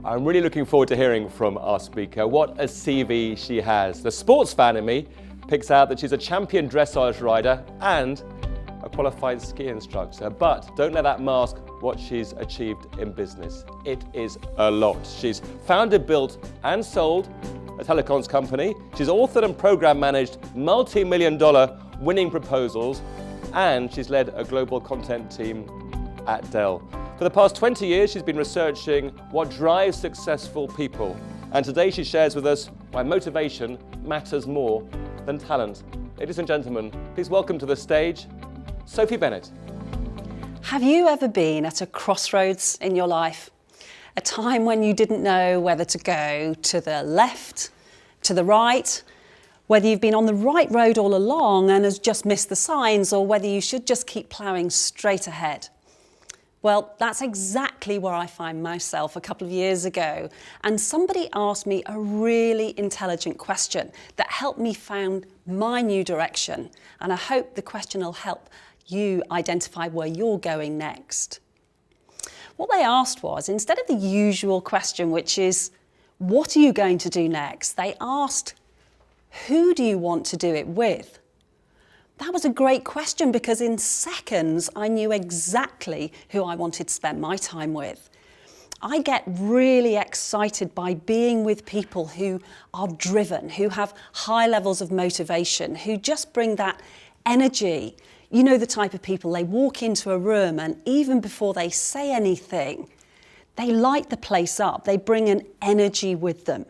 I'm really looking forward to hearing from our speaker. What a CV she has. The sports fan in me picks out that she's a champion dressage rider and a qualified ski instructor. But don't let that mask what she's achieved in business. It is a lot. She's founded, built and sold a telecoms company. She's authored and program managed multi-million-dollar winning proposals, and she's led a global content team at Dell. For the past 20 years, she's been researching what drives successful people. And today she shares with us why motivation matters more than talent. Ladies and gentlemen, please welcome to the stage, Sophie Bennett. Have you ever been at a crossroads in your life? A time when you didn't know whether to go to the left, to the right, whether you've been on the right road all along and has just missed the signs, or whether you should just keep ploughing straight ahead? Well, that's exactly where I find myself a couple of years ago. And somebody asked me a really intelligent question that helped me find my new direction. And I hope the question will help you identify where you're going next. What they asked was, instead of the usual question, which is, what are you going to do next? They asked, who do you want to do it with? That was a great question because in seconds I knew exactly who I wanted to spend my time with. I get really excited by being with people who are driven, who have high levels of motivation, who just bring that energy. You know the type of people, they walk into a room and even before they say anything, they light the place up, they bring an energy with them.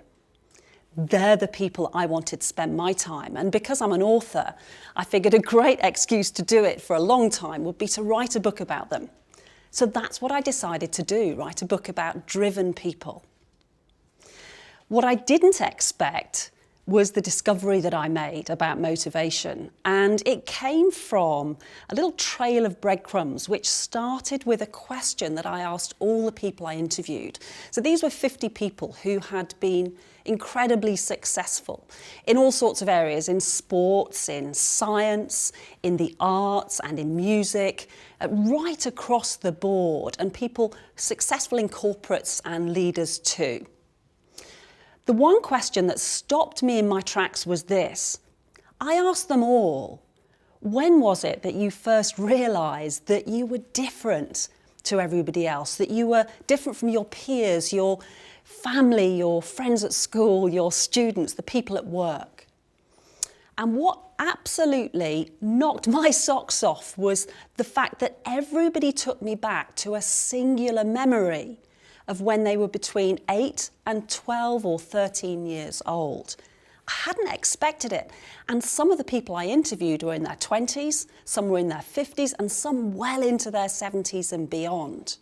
They're the people I wanted to spend my time. And because I'm an author, I figured a great excuse to do it for a long time would be to write a book about them. So that's what I decided to do, write a book about driven people. What I didn't expect was the discovery that I made about motivation. And it came from a little trail of breadcrumbs, which started with a question that I asked all the people I interviewed. So these were 50 people who had been incredibly successful in all sorts of areas, in sports, in science, in the arts and in music, right across the board, and people successful in corporates and leaders too. The one question that stopped me in my tracks was this. I asked them all, when was it that you first realised that you were different to everybody else, that you were different from your peers, your family, your friends at school, your students, the people at work? And what absolutely knocked my socks off was the fact that everybody took me back to a singular memory of when they were between 8 and 12 or 13 years old. I hadn't expected it. And some of the people I interviewed were in their 20s, some were in their 50s, and some well into their 70s and beyond.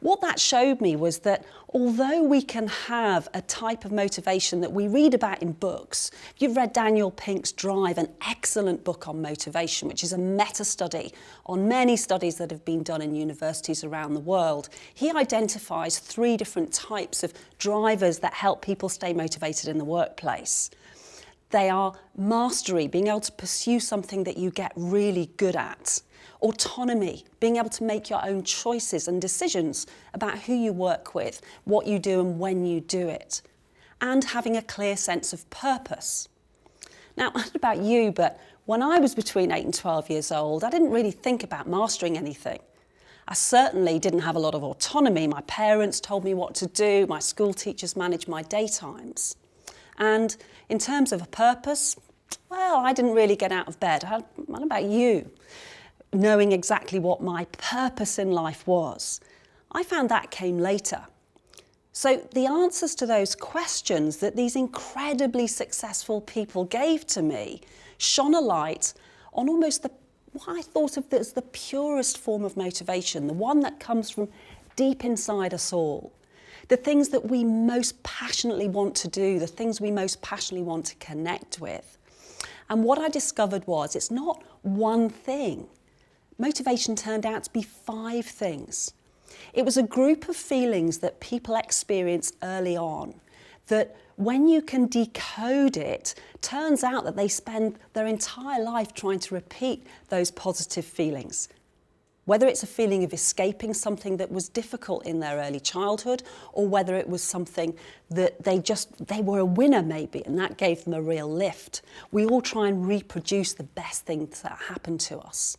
What that showed me was that although we can have a type of motivation that we read about in books, if you've read Daniel Pink's Drive, an excellent book on motivation, which is a meta-study on many studies that have been done in universities around the world, he identifies 3 different types of drivers that help people stay motivated in the workplace. They are mastery, being able to pursue something that you get really good at. Autonomy, being able to make your own choices and decisions about who you work with, what you do and when you do it. And having a clear sense of purpose. Now, I don't know about you, but when I was between 8 and 12 years old, I didn't really think about mastering anything. I certainly didn't have a lot of autonomy. My parents told me what to do, my school teachers managed my daytimes. And in terms of a purpose, well, I didn't really get out of bed. What about you? Knowing exactly what my purpose in life was. I found that came later. So the answers to those questions that these incredibly successful people gave to me shone a light on almost what I thought of as the purest form of motivation, the one that comes from deep inside us all. The things that we most passionately want to do, the things we most passionately want to connect with. And what I discovered was it's not one thing. Motivation turned out to be 5 things. It was a group of feelings that people experience early on that when you can decode it, turns out that they spend their entire life trying to repeat those positive feelings. Whether it's a feeling of escaping something that was difficult in their early childhood, or whether it was something that they were a winner maybe, and that gave them a real lift. We all try and reproduce the best things that happen to us.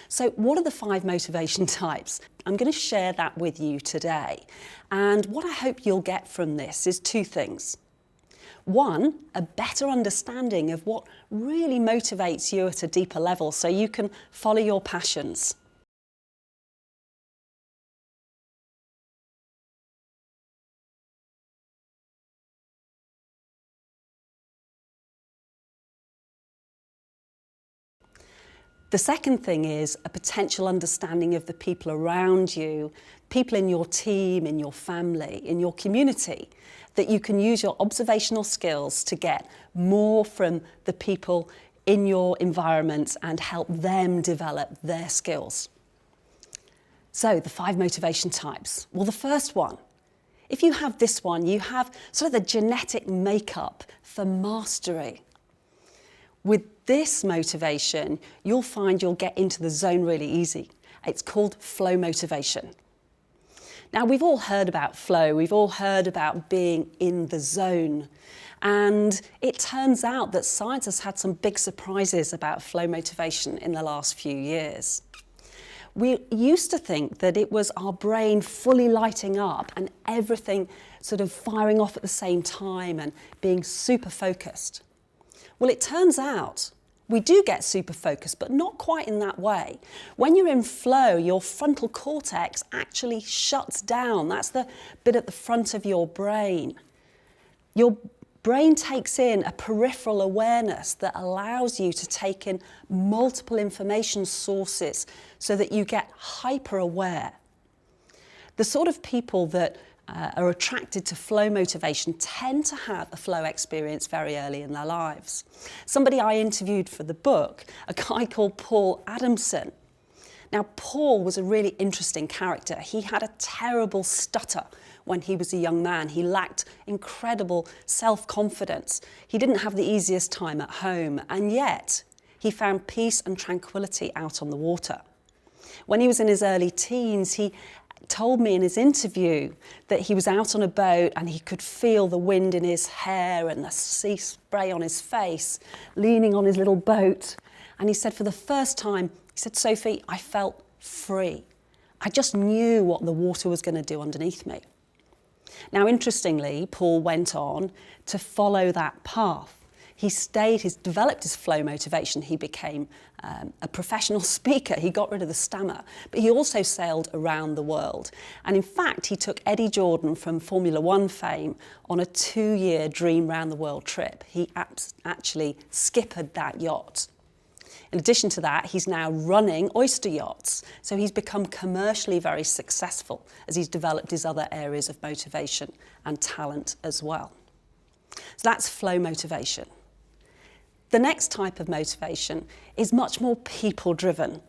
So what are the 5 motivation types? I'm going to share that with you today. And what I hope you'll get from this is 2 things. 1, a better understanding of what really motivates you at a deeper level so you can follow your passions. The second thing is a potential understanding of the people around you, people in your team, in your family, in your community, that you can use your observational skills to get more from the people in your environment and help them develop their skills. So the 5 motivation types. Well, the first one, if you have this one, you have sort of the genetic makeup for mastery. With this motivation, you'll find you'll get into the zone really easy. It's called flow motivation. Now, we've all heard about flow. We've all heard about being in the zone. And it turns out that science has had some big surprises about flow motivation in the last few years. We used to think that it was our brain fully lighting up and everything sort of firing off at the same time and being super focused. Well, it turns out we do get super focused, but not quite in that way. When you're in flow, your frontal cortex actually shuts down. That's the bit at the front of your brain. Your brain takes in a peripheral awareness that allows you to take in multiple information sources so that you get hyper aware. The sort of people that are attracted to flow motivation tend to have a flow experience very early in their lives. Somebody I interviewed for the book, a guy called Paul Adamson. Now, Paul was a really interesting character. He had a terrible stutter when he was a young man. He lacked incredible self-confidence. He didn't have the easiest time at home, and yet he found peace and tranquility out on the water. When he was in his early teens, he told me in his interview that he was out on a boat and he could feel the wind in his hair and the sea spray on his face, leaning on his little boat. And he said, for the first time, he said, Sophie, I felt free. I just knew what the water was going to do underneath me. Now, interestingly, Paul went on to follow that path. He's developed his flow motivation. He became a professional speaker. He got rid of the stammer, but he also sailed around the world. And in fact, he took Eddie Jordan from Formula One fame on a 2-year dream round the world trip. He actually skippered that yacht. In addition to that, he's now running oyster yachts. So he's become commercially very successful as he's developed his other areas of motivation and talent as well. So that's flow motivation. The next type of motivation is much more people-driven.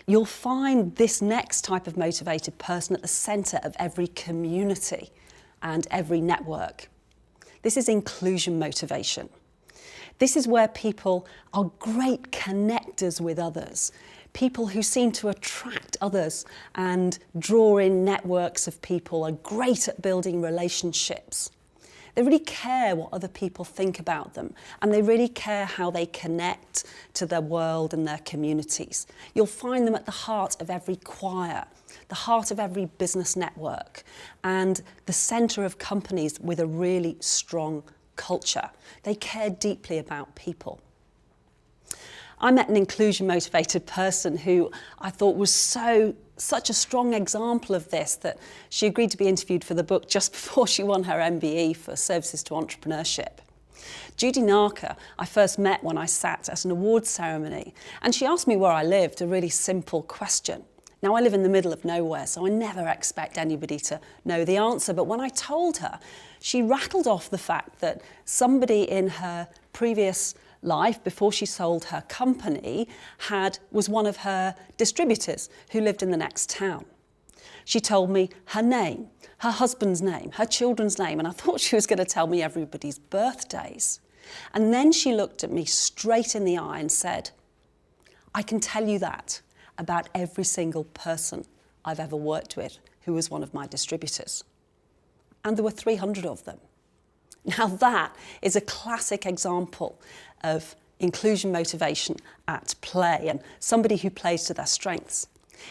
You'll find this next type of motivated person at the centre of every community and every network. This is inclusion motivation. This is where people are great connectors with others, people who seem to attract others and draw in networks of people, are great at building relationships. They really care what other people think about them, and they really care how they connect to their world and their communities. You'll find them at the heart of every choir, the heart of every business network, and the centre of companies with a really strong culture. They care deeply about people. I met an inclusion motivated person who I thought was such a strong example of this that she agreed to be interviewed for the book just before she won her MBE for Services to Entrepreneurship. Judy Narker, I first met when I sat at an awards ceremony, and she asked me where I lived, a really simple question. Now, I live in the middle of nowhere, so I never expect anybody to know the answer, but when I told her, she rattled off the fact that somebody in her previous life, before she sold her company, was one of her distributors who lived in the next town. She told me her name, her husband's name, her children's name, and I thought she was going to tell me everybody's birthdays. And then she looked at me straight in the eye and said, I can tell you that, about every single person I've ever worked with who was one of my distributors. And there were 300 of them. Now that is a classic example of inclusion motivation at play and somebody who plays to their strengths.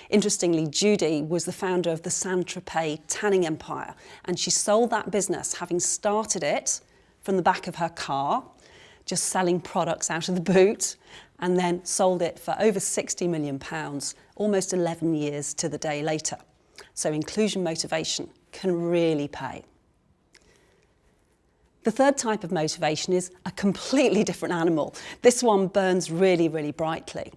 Interestingly, Judy was the founder of the Saint-Tropez tanning empire, and she sold that business, having started it from the back of her car, just selling products out of the boot, and then sold it for over £60 million, almost 11 years to the day later. So inclusion motivation can really pay. The third type of motivation is a completely different animal. This one burns really, really brightly.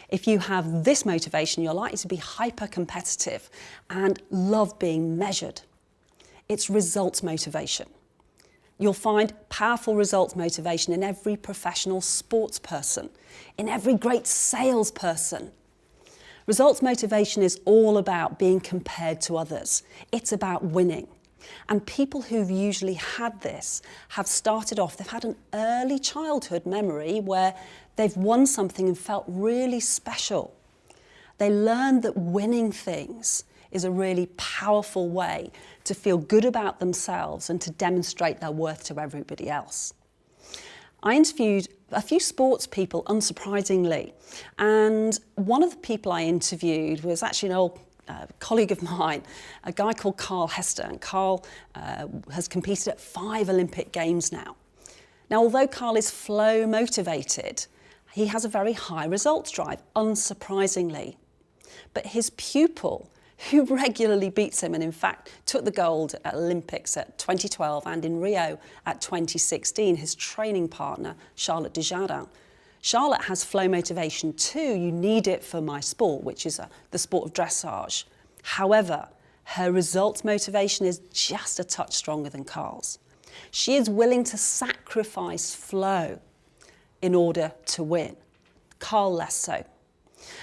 If you have this motivation, you're likely to be hyper-competitive and love being measured. It's results motivation. You'll find powerful results motivation in every professional sports person, in every great salesperson. Results motivation is all about being compared to others. It's about winning. And people who've usually had this have started off, they've had an early childhood memory where they've won something and felt really special. They learned that winning things is a really powerful way to feel good about themselves and to demonstrate their worth to everybody else. I interviewed a few sports people, unsurprisingly, and one of the people I interviewed was actually an old colleague of mine, a guy called Carl Hester, and Carl has competed at 5 Olympic Games now. Now, although Carl is flow motivated, he has a very high results drive, unsurprisingly. But his pupil, who regularly beats him and in fact took the gold at Olympics at 2012 and in Rio at 2016, his training partner, Charlotte Desjardins. Charlotte has flow motivation too. You need it for my sport, which is the sport of dressage. However, her results motivation is just a touch stronger than Carl's. She is willing to sacrifice flow in order to win. Carl less so.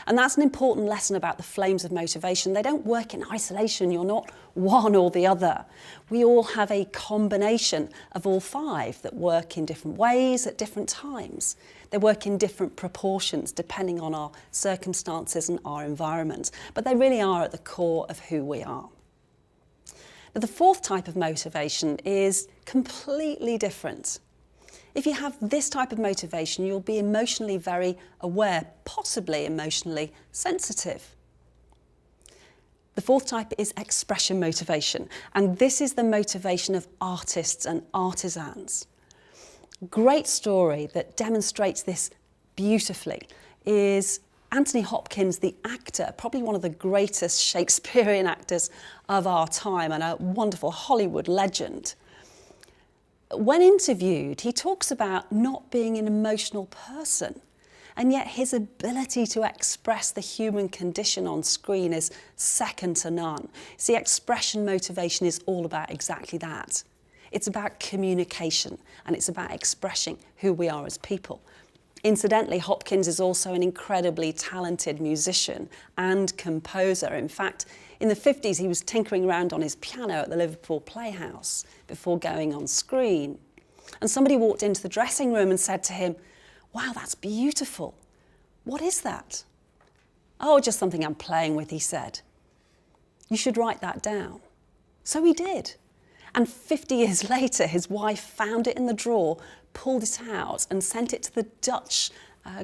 And that's an important lesson about the flames of motivation. They don't work in isolation. You're not one or the other. We all have a combination of all 5 that work in different ways at different times. They work in different proportions depending on our circumstances and our environment, but they really are at the core of who we are. Now, the fourth type of motivation is completely different. If you have this type of motivation, you'll be emotionally very aware, possibly emotionally sensitive. The fourth type is expression motivation, and this is the motivation of artists and artisans. Great story that demonstrates this beautifully is Anthony Hopkins, the actor, probably one of the greatest Shakespearean actors of our time and a wonderful Hollywood legend. When interviewed, he talks about not being an emotional person, and yet his ability to express the human condition on screen is second to none. See, expression motivation is all about exactly that. It's about communication, and it's about expressing who we are as people. Incidentally, Hopkins is also an incredibly talented musician and composer. In fact, in the 50s, he was tinkering around on his piano at the Liverpool Playhouse before going on screen. And somebody walked into the dressing room and said to him, "Wow, that's beautiful. What is that?" "Oh, just something I'm playing with," he said. "You should write that down." So he did. And 50 years later, his wife found it in the drawer, pulled it out and sent it to the Dutch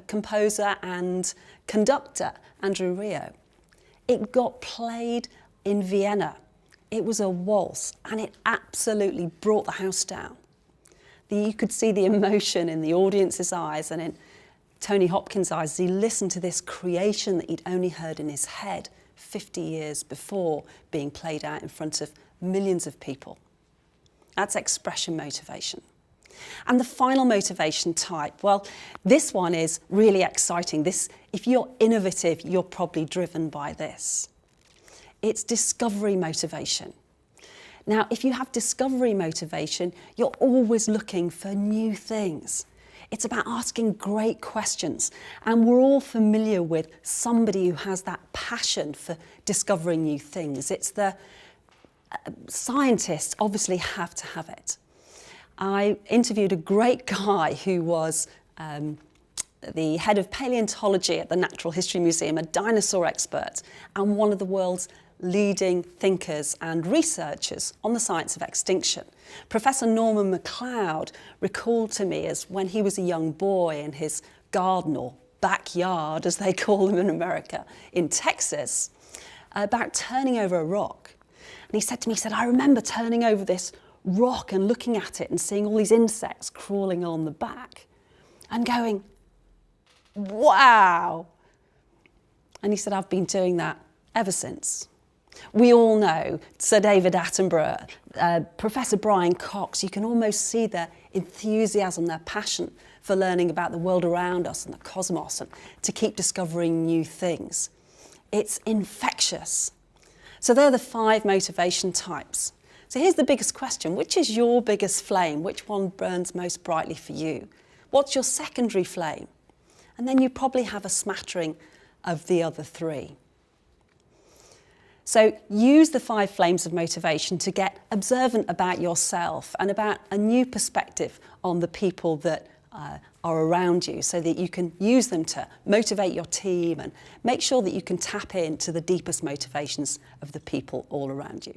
composer and conductor, Andrew Rio. It got played in Vienna. It was a waltz, and it absolutely brought the house down. You could see the emotion in the audience's eyes and in Tony Hopkins' eyes as he listened to this creation that he'd only heard in his head 50 years before being played out in front of millions of people. That's expression motivation. And the final motivation type, well, this one is really exciting. If you're innovative, you're probably driven by this. It's discovery motivation. Now, if you have discovery motivation, you're always looking for new things. It's about asking great questions. And we're all familiar with somebody who has that passion for discovering new things. It's the scientists obviously have to have it. I interviewed a great guy who was the head of paleontology at the Natural History Museum, a dinosaur expert, and one of the world's leading thinkers and researchers on the science of extinction. Professor Norman MacLeod recalled to me as when he was a young boy in his garden, or backyard as they call them in America, in Texas, about turning over a rock. And he said to me, I remember turning over this rock and looking at it and seeing all these insects crawling on the back and going, wow. And he said, I've been doing that ever since. We all know Sir David Attenborough, Professor Brian Cox. You can almost see their enthusiasm, their passion for learning about the world around us and the cosmos, and to keep discovering new things. It's infectious. So they're the 5 motivation types. So here's the biggest question. Which is your biggest flame? Which one burns most brightly for you? What's your secondary flame? And then you probably have a smattering of the other 3. So use the 5 flames of motivation to get observant about yourself and about a new perspective on the people that are around you, so that you can use them to motivate your team and make sure that you can tap into the deepest motivations of the people all around you.